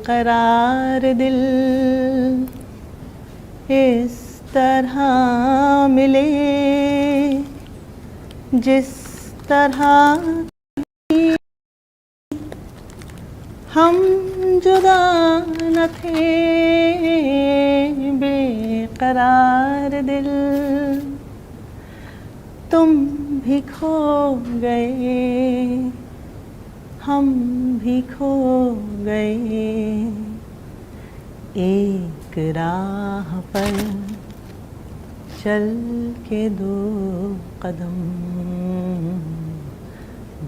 बेकरार दिल इस तरह मिले जिस तरह हम जुदा न थे बेकरार दिल तुम भी खो गए हम भी खो गए एक राह पर चल के दो कदम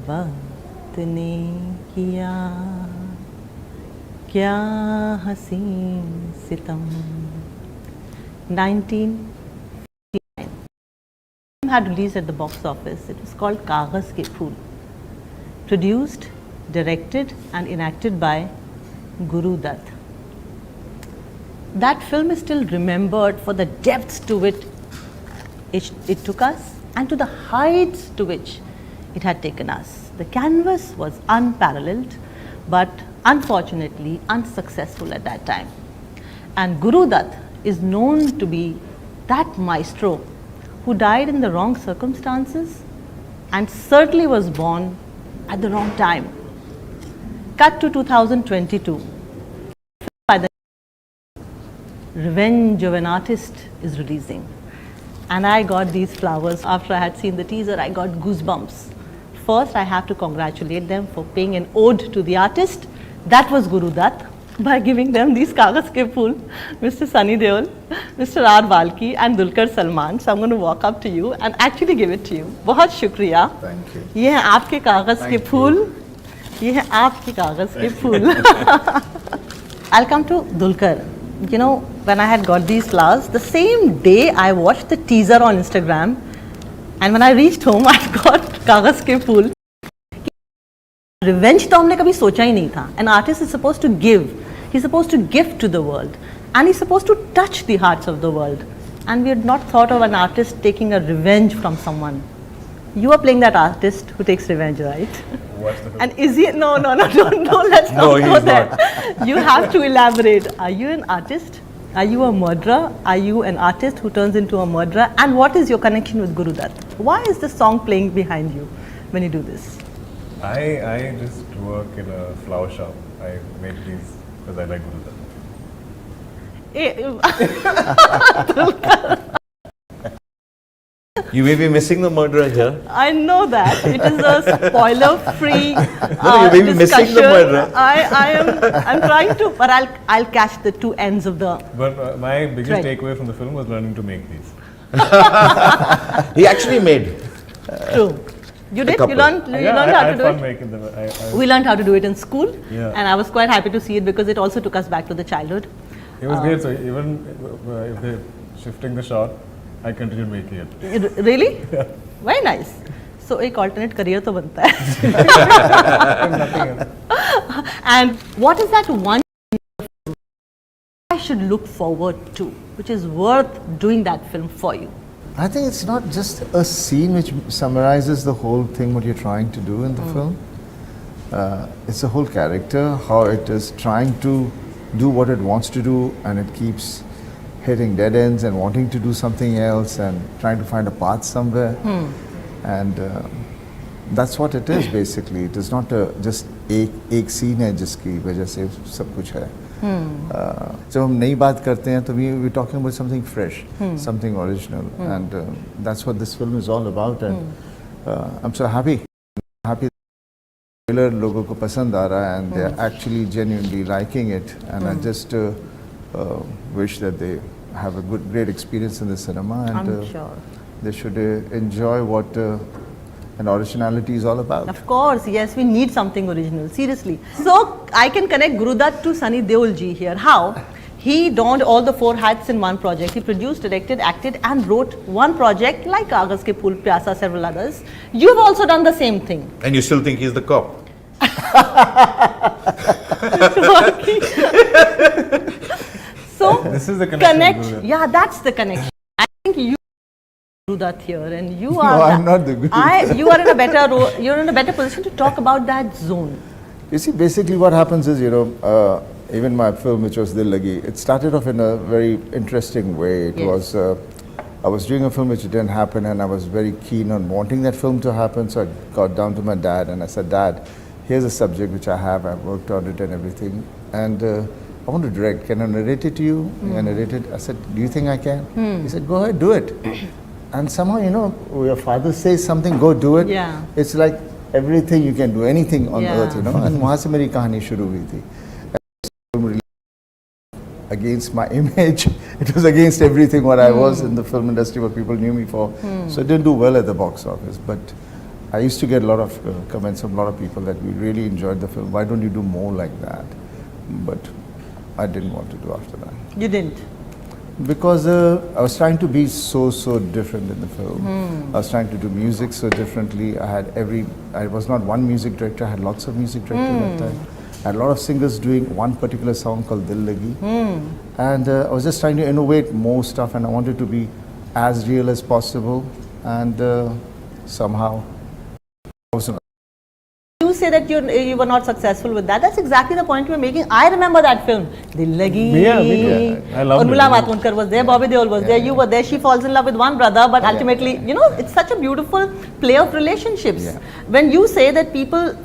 वक्त ने किया क्या हसीन सितम 1959 had released at the box office. It was called Kagaz Ke Phool, produced, directed and enacted by Guru Dutt. That film is still remembered for the depths to which it took us and to the heights to which it had taken us. The canvas was unparalleled, but unfortunately unsuccessful at that time. And Guru Dutt is known to be that maestro who died in the wrong circumstances and certainly was born at the wrong time. Cut to 2022. By the Revenge of an Artist is releasing. And I got these flowers after I had seen the teaser. I got goosebumps. First, I have to congratulate them for paying an ode to the artist. That was Guru Dutt, by giving them these Kagaz Ke Phool, Mr. Sunny Deol, Mr. R Balki and Dulqar Salman. So I'm going to walk up to you and actually give it to you. बहुत शुक्रिया. Thank you. ये हैं आपके कागज़ के फूल. ये हैं आपके कागज़ के फूल. I'll come to Dulqar. You know, when I had got these flowers, the same day I watched the teaser on Instagram, and when I reached home, I got कागज़ के फूल. Revenge तो हमने कभी सोचा ही नहीं था. An artist is supposed to give. He's supposed to give to the world, and he's supposed to touch the hearts of the world. And we had not thought of an artist taking a revenge from someone. You are playing that artist who takes revenge, right? What's the film? And is he? No, let's not go there. You have to elaborate. Are you an artist? Are you a murderer? Are you an artist who turns into a murderer? And what is your connection with Guru Dutt? Why is this song playing behind you when you do this? I just work in a flower shop. I make these because I like Guru Dutt. You may be missing the murderer here. I know that. It is a spoiler-free No, you may be missing the murderer. I'm trying to, but I'll catch the two ends of the. But my biggest Right. takeaway from the film was learning to make these. He actually made. True. You did? You couple. learned how I to had do fun it? making them. We learned how to do it in school, Yeah. and I was quite happy to see it because it also took us back to the childhood. It was great. So even if they're shifting the shot, I continued making it. Really? Yeah. Very nice. So एक alternate career तो बनता है. Nothing else. And what is that one I should look forward to, which is worth doing that film for you? I think it's not just a scene which summarizes the whole thing, what you're trying to do in the film. It's a whole character, how it is trying to do what it wants to do, and it keeps hitting dead ends and wanting to do something else and trying to find a path somewhere. And that's what it is basically. It is not just एक scene है जिसकी वजह से सब कुछ है. जब हम नई बात करते हैं तो we're talking about something fresh, something original, and that's what this film is all about. And I'm so happy trailer लोगों को पसंद आ रहा है, and they're actually genuinely liking it, and I just wish that they have a great experience in the cinema, and I'm sure they should enjoy what and originality is all about. Of course, yes, we need something original, seriously. So, I can connect Guru Dutt to Sunny Deol ji here. How? He donned all the 4 hats in one project. He produced, directed, acted and wrote one project like Kagaz Ke Phool, Pyasa, several others. You've also done the same thing. And you still think he's the cop? So, This is the connection. connect, yeah, that's the connection. I think you do that here, and you are. No, I'm not the Guru. You are in a better role. You're in a better position to talk about that zone. You see, basically what happens is, even my film, which was Dil Lagi, it started off in a very interesting way. It Yes. was, I was doing a film which didn't happen, and I was very keen on wanting that film to happen. So I got down to my dad and I said, Dad, here's a subject which I have. I've worked on it and everything, and I want to direct. Can I narrate it to you? I narrated. I said, do you think I can? He said, go ahead, do it. And somehow, you know, your father says something, go do it. Yeah. It's like everything you can do, anything on Yeah. earth, you know. And वहाँ से मेरी कहानी शुरू हुई थी. Against my image, it was against everything what I was in the film industry, what people knew me for. So it didn't do well at the box office. But I used to get a lot of comments from a lot of people that we really enjoyed the film. Why don't you do more like that? But I didn't want to do after that. You didn't. Because I was trying to be so different in the film. I was trying to do music so differently. I was not one music director, I had lots of music directors at that time. I had a lot of singers doing one particular song called Dil Lagi. And I was just trying to innovate more stuff, and I wanted to be as real as possible. And somehow I was You say that you were not successful with that. That's exactly the point you were making. I remember that film. Dil Lagi. Yeah, me too. I loved it. Urmila Matondkar was there, Bobby Deol was there, you were there. She falls in love with one brother, but ultimately, you know, it's such a beautiful play of relationships. Yeah. When you say that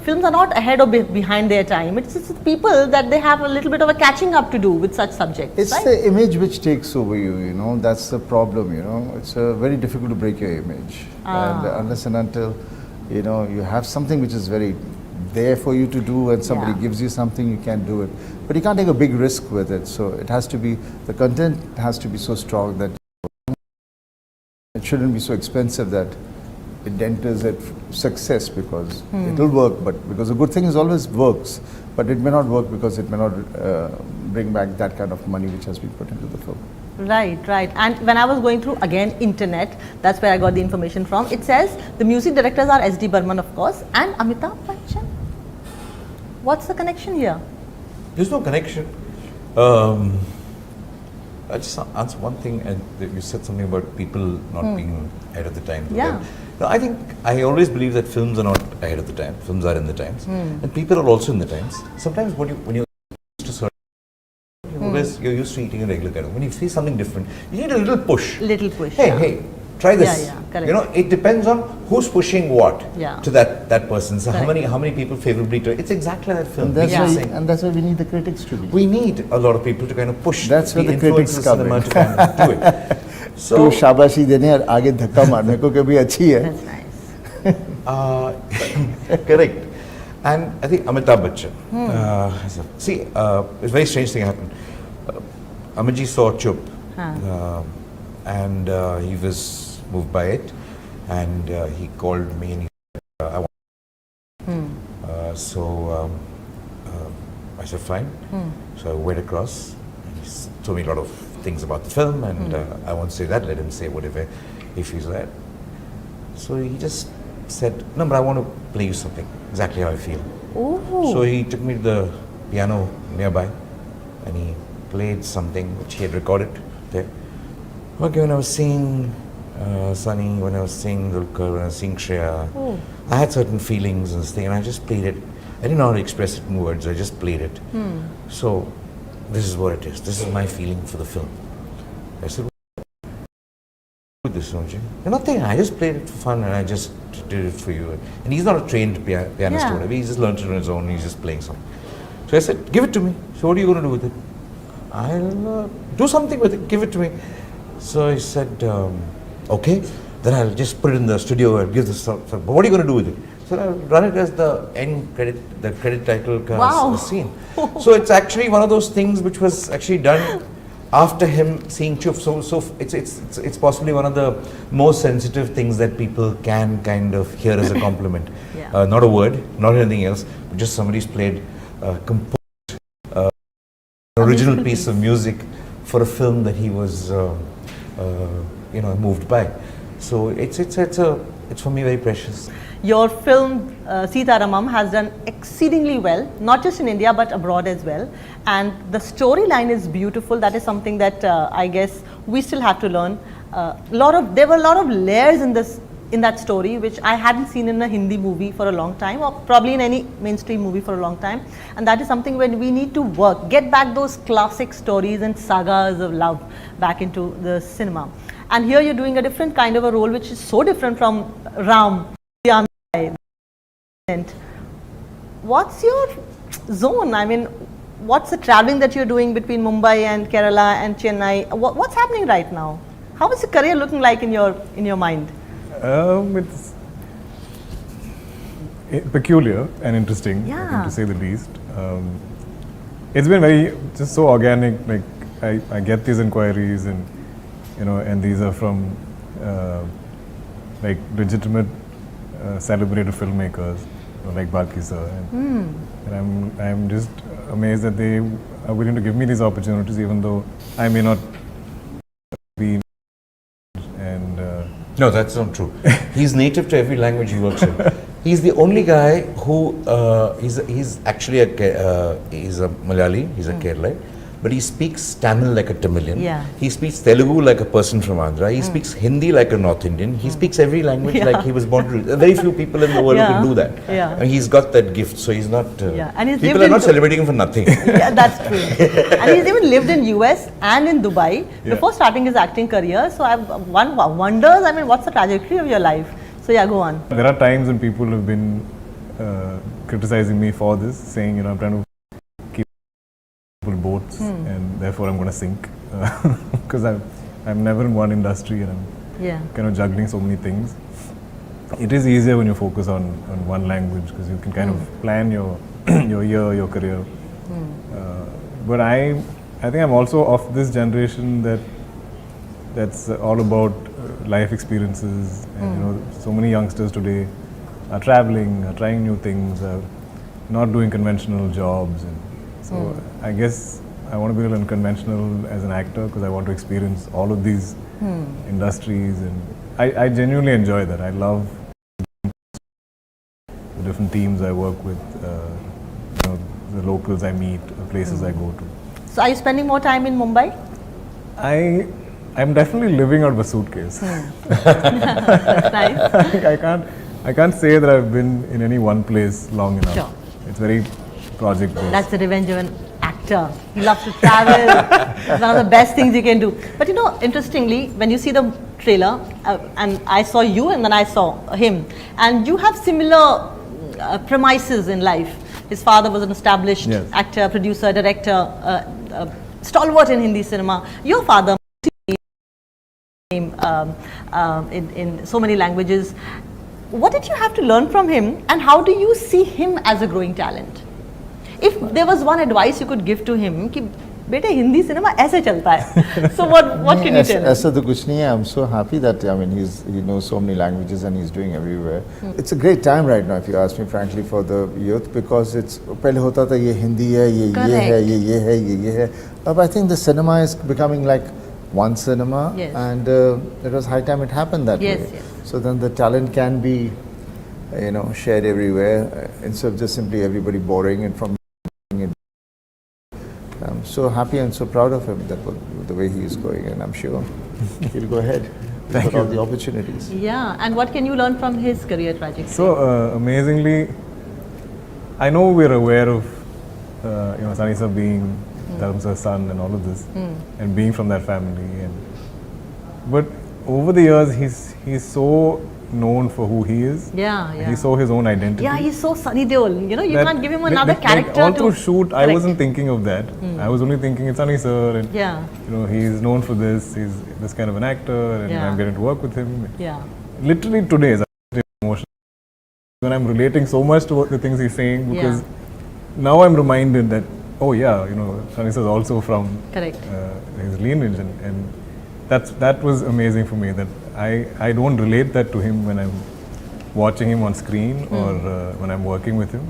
films are not ahead or behind their time, it's people that they have a little bit of a catching up to do with such subjects. It's right? the image which takes over you, you know, that's the problem, you know. It's very difficult to break your image. And unless and until, you know, you have something which is very there for you to do, and somebody gives you something, you can do it. But you can't take a big risk with it. So it has to be, the content has to be so strong that it shouldn't be so expensive that it denters at success, because it will work, but because the good thing is always works, but it may not work because it may not bring back that kind of money which has been put into the film. Right, right. And when I was going through, again, internet, that's where I got the information from. It says the music directors are S.D. Burman, of course, and Amitabh Bachchan. What's the connection here? There's no connection. I just answer one thing, and you said something about people not being ahead of the time. Yeah. No, I always believe that films are not ahead of the time. Films are in the times, and people are also in the times. Sometimes when you're used to certain, you're used to eating a regular kind of. When you see something different, you need a little push. Little push. Hey, try this. Yeah, correct. You know, it depends on who's pushing what to that person. So Correct. how many people favorably to it. It's exactly that film. And that's why we need the critics to be. We need a lot of people to kind of push. That's where the critics influence come cinema in. to kind of do it. तो So, शाबाशी देने और आगे धक्का मारने को कभी अच्छी है. That's nice. correct. And I think Amitabh Bachchan. It's a very strange thing happened. Amitji saw Chup, and he was moved by it, and he called me and he said, I want. So I said, fine. So I went across, and he told me a lot of things about the film, and I won't say that, let him say whatever he feels that. So he just said, no, but I want to play you something, exactly how I feel. Ooh. So he took me to the piano nearby, and he played something which he had recorded there. Okay, when I was seeing Sunny, when I was seeing Dulqar, when I was seeing Shreya, I had certain feelings and this thing, and I just played it. I didn't know how to express it in words, I just played it. So this is what it is. This is my feeling for the film. I said, with this, don't you? You're not thinking, I just played it for fun and I just did it for you. And he's not a trained pianist or whatever, he just learned it on his own, he's just playing something. So I said, give it to me. So what are you going to do with it? I'll do something with it, give it to me. So he said, okay, then I'll just put it in the studio and give this stuff. But what are you going to do with it? So I'll run it as the end credit, the credit title scene. So it's actually one of those things which was actually done after him seeing Chup. So it's possibly one of the most sensitive things that people can kind of hear as a compliment. Not a word, not anything else, but just somebody's played, composed, original piece of music for a film that he was, moved by. So it's for me very precious. Your film Sita Ramam has done exceedingly well, not just in India but abroad as well. And the storyline is beautiful. That is something that I guess we still have to learn. There were a lot of layers in this in that story which I hadn't seen in a Hindi movie for a long time, or probably in any mainstream movie for a long time, and that is something when we need to get back those classic stories and sagas of love back into the cinema. And here you're doing a different kind of a role which is so different from Ram, the army guy. What's your zone? I mean, what's the traveling that you're doing between Mumbai and Kerala and Chennai? What's happening right now? How is your career looking like in your mind? It's peculiar and interesting, I Yeah. think, to say the least. It's been very just so organic. Like I get these inquiries, and and these are from like legitimate, celebrated filmmakers, like Balki sir, and I'm just amazed that they are willing to give me these opportunities, even though I may not be. And No, that's not true. He's native to every language he works in. He's the only guy who he's actually he's a Malayali. He's a Kerala, but he speaks Tamil like a Tamilian. Yeah. He speaks Telugu like a person from Andhra. He speaks Hindi like a North Indian. He speaks every language like he was born to. Very few people in the world Yeah. can do that. Yeah. And he's got that gift. So he's not. Yeah. And he's people lived are not in celebrating him for nothing. Yeah, that's true. And he's even lived in US and in Dubai before starting his acting career. So one wonders, I mean, what's the trajectory of your life? So yeah, go on. there are times when people have been criticizing me for this, saying, I'm trying to keep people in boats, and therefore I'm going to sink, because I'm never in one industry, and I'm Yeah. kind of juggling so many things. It is easier when you focus on one language, because you can kind of plan your your year, your career. But I think I'm also of this generation that's all about life experiences, and so many youngsters today are traveling, are trying new things, are not doing conventional jobs, and so I guess I want to be a little unconventional as an actor, because I want to experience all of these industries, and I genuinely enjoy that. I love the different teams I work with, the locals I meet, the places I go to. So are you spending more time in Mumbai? I'm definitely living out of a suitcase. That's nice. I can't say that I've been in any one place long enough. Sure. It's very project based. That's the revenge of an actor. He loves to travel. It's one of the best things you can do. But interestingly, when you see the trailer, and I saw you and then I saw him, and you have similar premises in life. His father was an established actor, producer, director, stalwart in Hindi cinema. Your father in so many languages. What did you have to learn from him, and how do you see him as a growing talent? If there was one advice you could give to him, कि बेटे Hindi cinema ऐसे चलता है. So what can you tell? ऐसा तो कुछ नहीं है. I'm so happy that he knows so many languages and he's doing everywhere. It's a great time right now, if you ask me frankly, for the youth, because it's पहले होता था ये हिंदी है, ये है, ये है. But I think the cinema is becoming like one cinema, and it was high time it happened that way. Yes. So then the talent can be, shared everywhere, instead of just simply everybody borrowing it from. I'm so happy and so proud of him the way he is going, and I'm sure he'll go ahead with all the opportunities. Yeah, and what can you learn from his career trajectory? So amazingly, I know we're aware of Sunny sir being Dharam sir's son and all of this, and being from that family, but over the years he's so known for who he is. Yeah. He's so his own identity. Yeah, he's so Sunny Deol. You can't give him another character. All through shoot, I wasn't thinking of that. I was only thinking it's Sunny sir, and he's known for this. He's this kind of an actor, and I'm getting to work with him. Yeah. Literally today is emotional when I'm relating so much to the things he's saying, because now I'm reminded that Sunny sir is also from his lineage, and that was amazing for me, that I don't relate that to him when I'm watching him on screen or when I'm working with him.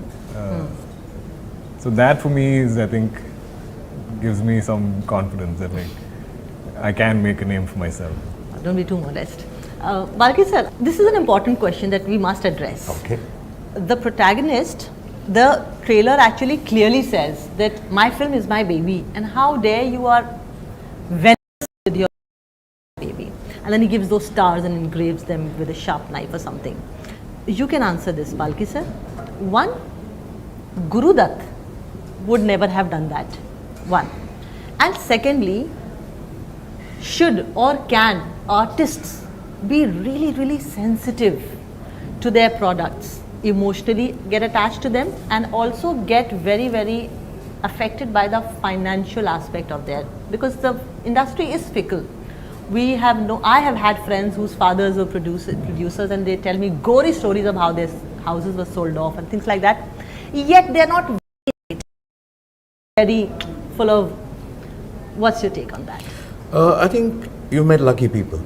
So that for me is, I think, gives me some confidence that I can make a name for myself. Don't be too modest. Balki sir, this is an important question that we must address. Okay. The protagonist, the trailer actually clearly says that my film is my baby, and how dare you are venomous with your baby. and then he gives those stars and engraves them with a sharp knife or something. You can answer this, Balki sir. One, Guru Dutt would never have done that. One. And secondly, should or can artists be really, really sensitive to their products, emotionally get attached to them, and also get very, very affected by the financial aspect of their, because the industry is fickle. I have had friends whose fathers were producers, and they tell me gory stories of how their houses were sold off and things like that. Yet they're not very full of. What's your take on that? I think you met lucky people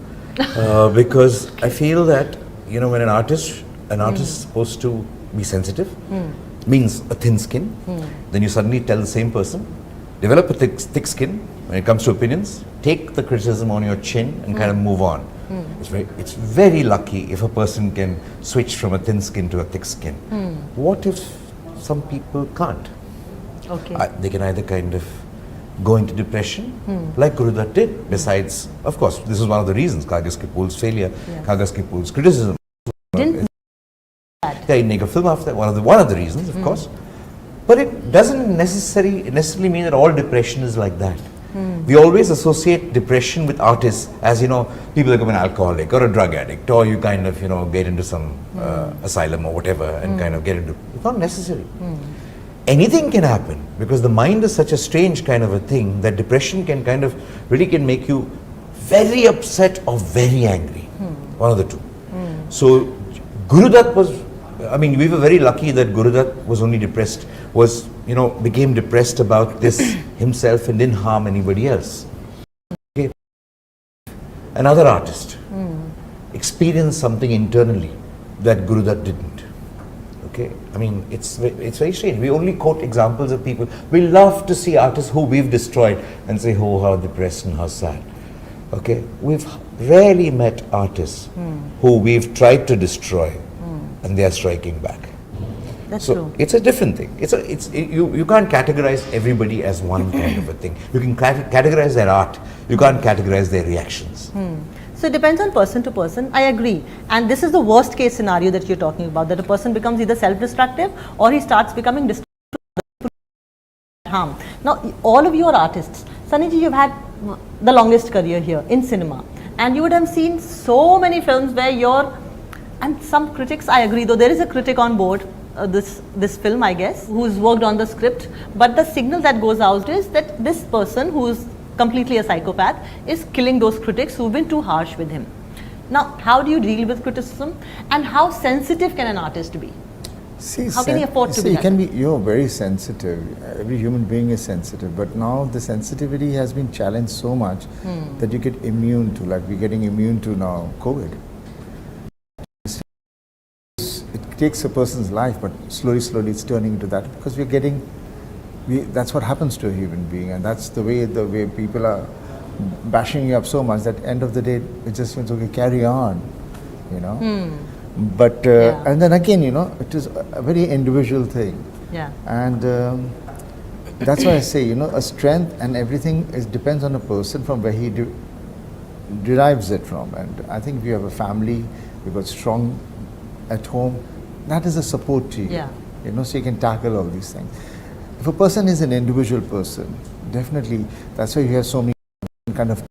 because I feel that when an artist is supposed to be sensitive, means a thin skin. Then you suddenly tell the same person, develop a thick skin when it comes to opinions. Take the criticism on your chin and kind of move on. It's very lucky if a person can switch from a thin skin to a thick skin. What if some people can't? Okay. They can either kind of go into depression, like Guru Dutt did. Besides, of course, this is one of the reasons, Kagas Ki Pool's failure, Kagas Ki Pool's criticism. Didn't Yeah, he'd make a film after that, one of the reasons, of course. But it doesn't necessarily mean that all depression is like that. We always associate depression with artists as, people become an alcoholic or a drug addict, or you kind of, get into some asylum or whatever and kind of get into, it's not necessary. Anything can happen, because the mind is such a strange kind of a thing that depression can kind of really can make you very upset or very angry. One of the two. So Guru Dutt we were very lucky that Guru Dutt was only depressed, became depressed about this himself and didn't harm anybody else. Okay. Another artist experienced something internally that Guru Dutt didn't. Okay, it's very strange. We only quote examples of people. We love to see artists who we've destroyed and say, oh, how depressed and how sad. Okay, we've rarely met artists who we've tried to destroy and they are striking back. That's so true. It's a different thing. You can't categorize everybody as one kind of a thing. You can categorize their art. You can't categorize their reactions. So it depends on person to person. I agree. And this is the worst case scenario that you're talking about, that a person becomes either self-destructive or he starts becoming destructive to harm. Now, all of you are artists. Sunny ji, you've had the longest career here in cinema. And you would have seen so many films where and some critics, I agree, though there is a critic on board, this film, I guess, who's worked on the script. But the signal that goes out is that this person who's completely a psychopath is killing those critics who've been too harsh with him. Now, how do you deal with criticism, and how sensitive can an artist be? How can he afford to be? You're very sensitive. Every human being is sensitive, but now the sensitivity has been challenged so much that you get immune to, like we're getting immune to now COVID. It takes a person's life, but slowly it's turning into that, because that's what happens to a human being, and that's the way people are bashing you up so much that end of the day it just means, okay, carry on, But and then again, it is a very individual thing. Yeah. And that's why I say, a strength and everything depends on a person from where he derives it from. And I think if you have a family, you've got strong at home, that is a support to you. Yeah. So you can tackle all these things. If a person is an individual person, definitely that's why you have so many kind of,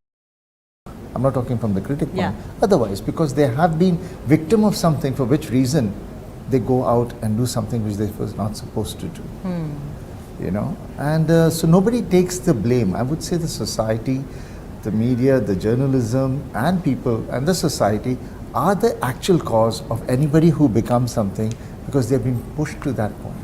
I'm not talking from the critic point, otherwise, because they have been victim of something for which reason they go out and do something which they were not supposed to do. And so nobody takes the blame. I would say the society, the media, the journalism and people and the society are the actual cause of anybody who becomes something, because they've been pushed to that point.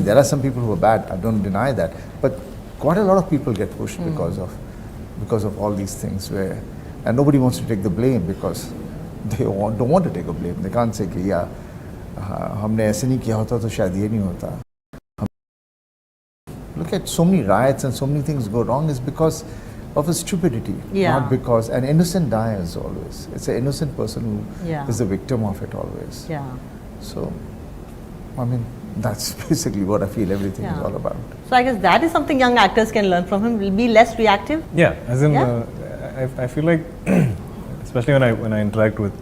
There are some people who are bad, I don't deny that, but quite a lot of people get pushed because of all these things and nobody wants to take the blame because they don't want to take a blame. They can't say, हमने ऐसे नहीं किया होता तो शायद ये नहीं होता. Look at so many riots and so many things go wrong is because of a stupidity, not because an innocent dies always. It's an innocent person who is the victim of it always. Yeah. So, that's basically what I feel everything is all about. So I guess that is something young actors can learn from him. Will be less reactive. Yeah, as in, I feel like especially when I interact with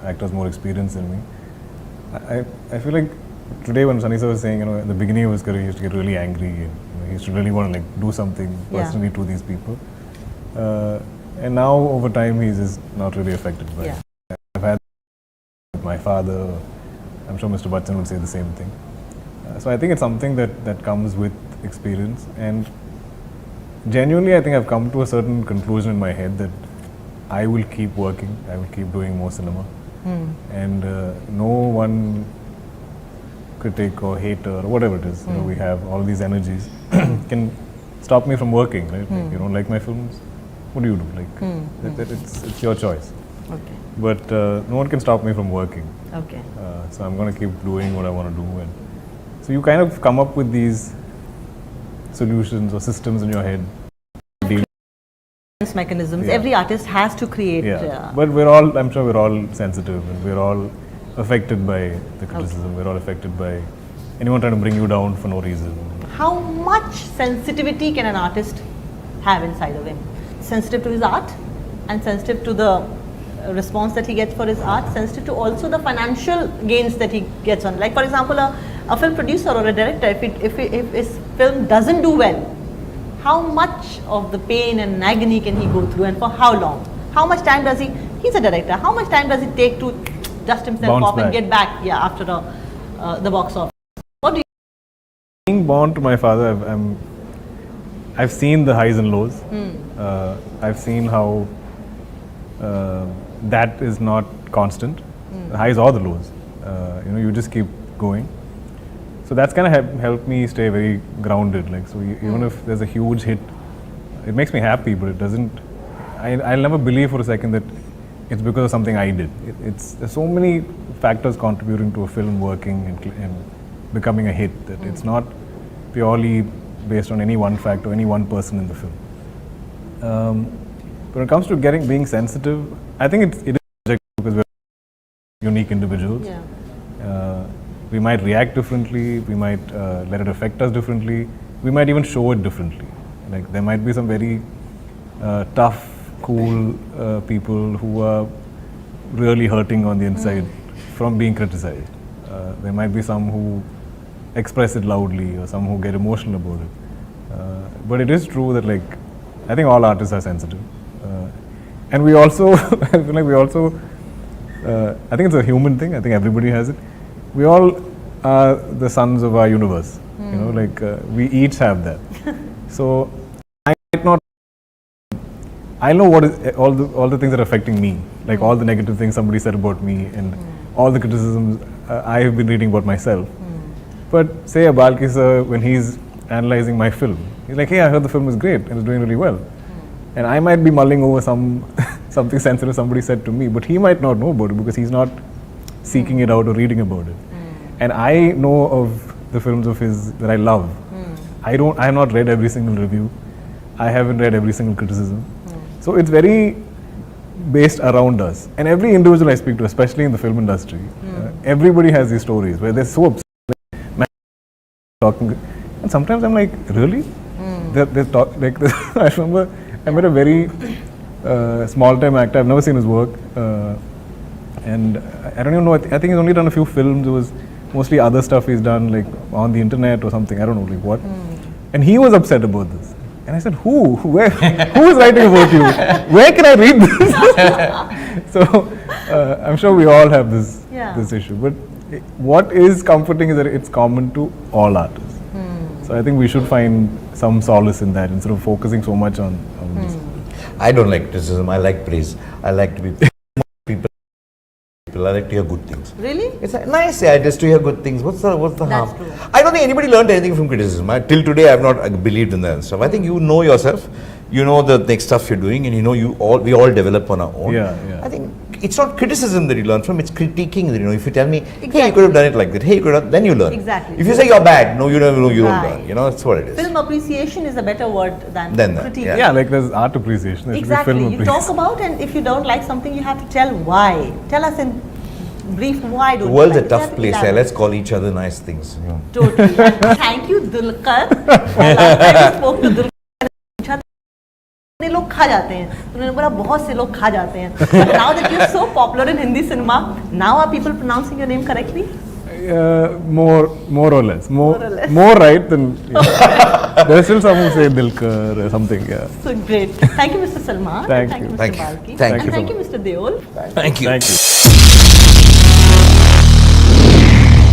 actors more experienced than me. I feel like today when Sunny sir was saying, in the beginning of his career, he used to get really angry and he used to really want to do something personally to these people. And now over time, he's just not really affected by it. I've had my father. I'm sure Mr. Bachchan would say the same thing. So I think it's something that comes with experience, and genuinely I think I've come to a certain conclusion in my head that I will keep working, I will keep doing more cinema, and no one critic or hater or whatever it is, we have all these energies can stop me from working, right? Like, you don't like my films, what do you do? It's your choice. Okay. But no one can stop me from working. Okay. So I'm going to keep doing what I want to do. And so you kind of come up with these solutions or systems in your head. Mechanisms. Every artist has to create. But I'm sure we're all sensitive and we're all affected by the criticism. We're all affected by anyone trying to bring you down for no reason. How much sensitivity can an artist have inside of him? Sensitive to his art and sensitive to the response that he gets for his art, sensitive to also the financial gains that he gets on. Like for example, a film producer or a director, if his film doesn't do well, how much of the pain and agony can he go through, and for how long? How much time does he's a director, how much time does it take to dust himself Bounce off back. and get back after the box office? What do you Being born to my father, I've seen the highs and lows. I've seen how that is not constant, the highs or the lows. You just keep going. So that's kind of helped me stay very grounded. Even if there's a huge hit, it makes me happy, but it doesn't. I'll never believe for a second that it's because of something I did. There's so many factors contributing to a film working and becoming a hit that it's not purely based on any one factor, any one person in the film. But when it comes to being sensitive, I think it is subjective because we're unique individuals. We might react differently, we might let it affect us differently, we might even show it differently. Like there might be some very tough, cool people who are really hurting on the inside from being criticized. There might be some who express it loudly or some who get emotional about it. But it is true that I think all artists are sensitive. And we also, I feel like I think it's a human thing, I think everybody has it. We all are the sons of our universe, we each have that. So I might not, I know what is all the things that are affecting me, like all the negative things somebody said about me and all the criticisms I have been reading about myself. But say a Balki sir, when he's analyzing my film, he's like, hey, I heard the film was great and it's doing really well. And I might be mulling over something sensitive somebody said to me, but he might not know about it because he's not seeking it out or reading about it. And I know of the films of his that I love. I have not read every single review. I haven't read every single criticism. So it's very based around us. And every individual I speak to, especially in the film industry, everybody has these stories where they're so upset, talking, and sometimes I'm like, really? They talk like this. I remember I met a very small-time actor. I've never seen his work, and I don't even know. I think he's only done a few films. It was mostly other stuff he's done, like on the internet or something. I don't know, like what. And he was upset about this. And I said, who? Where? Who is writing about you? Where can I read this? So I'm sure we all have this issue. But what is comforting is that it's common to all artists. So I think we should find some solace in that instead of focusing so much on this. I don't like criticism. I like praise. I like to be people. I like to hear good things. Really? It's nice, just to hear good things. What's the harm? True. I don't think anybody learned anything from criticism. Till today, I have not believed in that stuff. I think you know yourself. You know the next stuff you're doing, and we all develop on our own. Yeah. I think it's not criticism that you learn from, it's critiquing that, if you tell me, hey, you could have done it like that, hey, you could have, then you learn. Exactly. If you say you're bad, no, you don't learn. That's what it is. Film appreciation is a better word than critique. Yeah, like there's art appreciation. There Exactly. should be film You appreciation. talk about, and if you don't like something, you have to tell why. Tell us in brief why don't The world's you a like tough it. place. Let's call each other nice things. Totally. And thank you, Dulqar. Last time we spoke to Dulqar, लोग खा जाते हैं. तो उन्होंने बोला बहुत से लोग खा जाते हैं. But now that you're so popular in Hindi cinema, now are people pronouncing your name correctly? More or less. More or less. More right than. There's still some who say Dulqar or something. Yeah. So great. Thank you, Mr. Salman. Thank Thank you. you, Mr. Thank you. Balki. Thank and you so thank you, Mr. Deol. Thank you. Thank you.